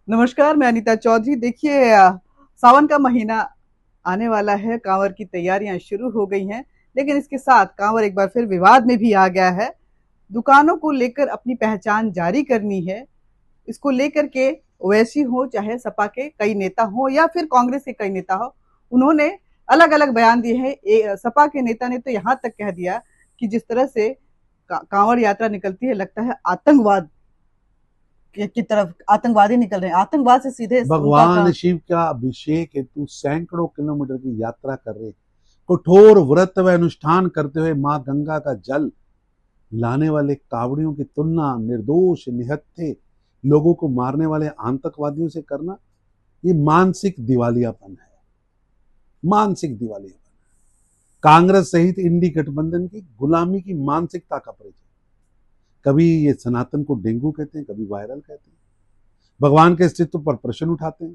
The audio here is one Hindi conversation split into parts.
नमस्कार, मैं अनीता चौधरी। देखिए, सावन का महीना आने वाला है, कांवड़ की तैयारियां शुरू हो गई हैं, लेकिन इसके साथ कांवड़ एक बार फिर विवाद में भी आ गया है। दुकानों को लेकर अपनी पहचान जारी करनी है। इसको लेकर के ओवैसी हो, चाहे सपा के कई नेता हो या फिर कांग्रेस के कई नेता हो, उन्होंने अलग अलग बयान दिए हैं। सपा के नेता ने तो यहाँ तक कह दिया कि जिस तरह से कांवड़ यात्रा निकलती है, लगता है आतंकवाद की तरफ आतंकवादी निकल रहे हैं, आतंकवाद से सीधे उनका भगवान शिव का अभिषेक हेतु सैकड़ों किलोमीटर की यात्रा कर रहे, कठोर व्रत व अनुष्ठान करते हुए मां गंगा का जल लाने वाले कावड़ियों की तुलना निर्दोष निहत्थे लोगों को मारने वाले आतंकवादियों से करना, ये मानसिक दिवालियापन है। मानसिक दिवालियापन कांग्रेस सहित इंडी गठबंधन की गुलामी की मानसिकता का परिचय। कभी ये सनातन को डेंगू कहते हैं, कभी वायरल कहते हैं, भगवान के अस्तित्व पर प्रश्न उठाते हैं,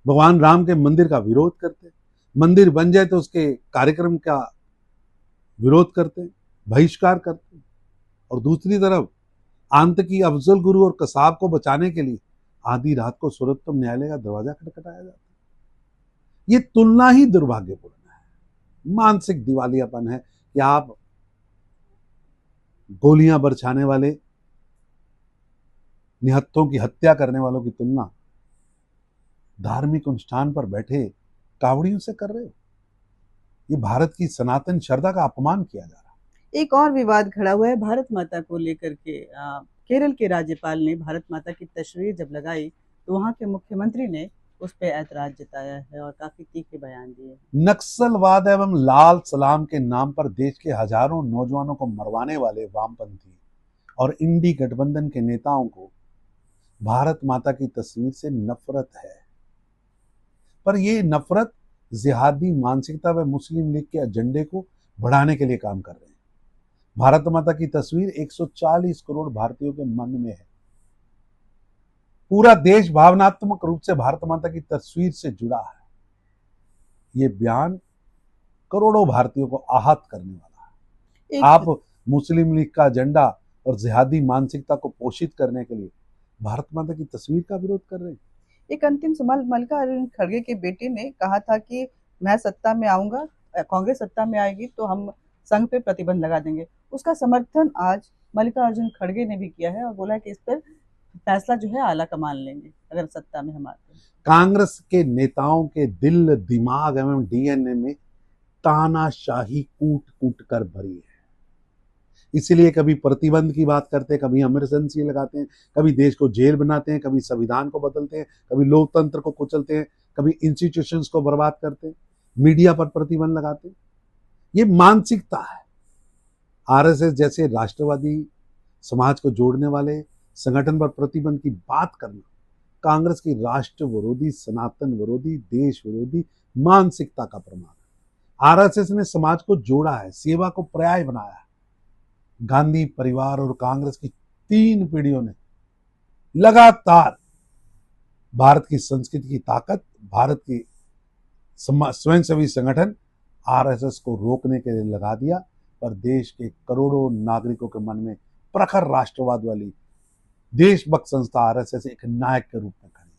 भगवान राम के मंदिर का विरोध करते हैं, मंदिर बन जाए तो उसके कार्यक्रम का विरोध करते हैं, बहिष्कार करते हैं, और दूसरी तरफ आतंकी अफजल गुरु और कसाब को बचाने के लिए आधी रात को सर्वोच्च न्यायालय का दरवाजा खटखटाया जाता है। ये तुलना ही दुर्भाग्यपूर्ण है, मानसिक दिवालियापन है कि आप गोलियां बरसाने वाले, निहत्थों की हत्या करने वालों की तुलना धार्मिक अनुष्ठान पर बैठे कावड़ियों से कर रहे हो। ये भारत की सनातन श्रद्धा का अपमान किया जा रहा है। एक और विवाद खड़ा हुआ है भारत माता को लेकर के। केरल के राज्यपाल ने भारत माता की तस्वीर जब लगाई तो वहां के मुख्यमंत्री ने उस पर ऐतराज जताया है और काफी तीखे बयान दिए। नक्सलवाद एवं लाल सलाम के नाम पर देश के हजारों नौजवानों को मरवाने वाले वामपंथी और इंडी गठबंधन के नेताओं को भारत माता की तस्वीर से नफरत है, पर यह नफरत जिहादी मानसिकता व मुस्लिम लीग के एजेंडे को बढ़ाने के लिए काम कर रहे हैं। भारत माता की तस्वीर 140 करोड़ भारतीयों के मन में है। पूरा देश भावनात्मक रूप से भारत माता की तस्वीर से जुड़ा है। ये बयान करोड़ों भारतीयों को आहत करने वाला है। आप मुस्लिम लीग का एजेंडा और जिहादी मानसिकता को पोषित करने के लिए भारत माता की तस्वीर का विरोध कर रहे हैं। एक अंतिम सवाल, मल्लिकार्जुन खड़गे के बेटे ने कहा था कि मैं सत्ता में आऊंगा, कांग्रेस सत्ता में आएगी तो हम संघ पे प्रतिबंध लगा देंगे। उसका समर्थन आज मल्लिकार्जुन खड़गे ने भी किया है और बोला है कि इस पर फैसला जो है आला कमान लेंगे अगर सत्ता में हम आते हैं। कांग्रेस के नेताओं के दिल, दिमाग एवं डीएनए में तानाशाही कूट कूट कर भरी है। इसलिए कभी प्रतिबंध की बात करते हैं, कभी इमरजेंसी लगाते हैं, कभी देश को जेल बनाते हैं, कभी संविधान को बदलते हैं, कभी लोकतंत्र को कुचलते हैं, कभी इंस्टीट्यूशंस को बर्बाद करते हैं, मीडिया पर प्रतिबंध लगाते हैं। ये मानसिकता है। आरएसएस जैसे राष्ट्रवादी समाज को जोड़ने वाले संगठन पर प्रतिबंध की बात करना कांग्रेस की राष्ट्र विरोधी, सनातन विरोधी, देश विरोधी मानसिकता का प्रमाण है। आरएसएस ने समाज को जोड़ा है, सेवा को पर्याय बनाया है। गांधी परिवार और कांग्रेस की 3 पीढ़ियों ने लगातार भारत की संस्कृति की ताकत, भारत की स्वयंसेवी संगठन आरएसएस को रोकने के लिए लगा दिया, पर देश के करोड़ों नागरिकों के मन में प्रखर राष्ट्रवाद वाली देशभक्त संस्था आरएसएस एक नायक के रूप में खड़ी।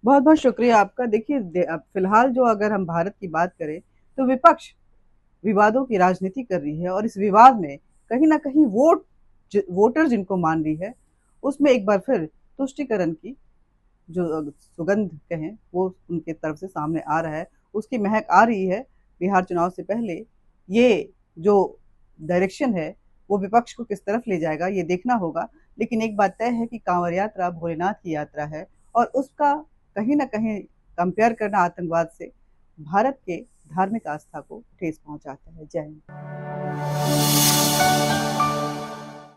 बहुत बहुत शुक्रिया आपका। देखिए, फिलहाल जो अगर हम भारत की बात करें तो विपक्ष विवादों की राजनीति कर रही है और इस विवाद में कहीं ना कहीं वोटर जिनको मान रही है उसमें एक बार फिर तुष्टीकरण की जो सुगंध कहें वो उनके तरफ से सामने आ रहा है, उसकी महक आ रही है। बिहार चुनाव से पहले ये जो डायरेक्शन है वो विपक्ष को किस तरफ ले जाएगा ये देखना होगा। लेकिन एक बात तय है कि कांवड़ यात्रा भोलेनाथ की यात्रा है और उसका कहीं ना कहीं कंपेयर करना आतंकवाद से भारत के धार्मिक आस्था को ठेस पहुंचाता है। जय हिंद।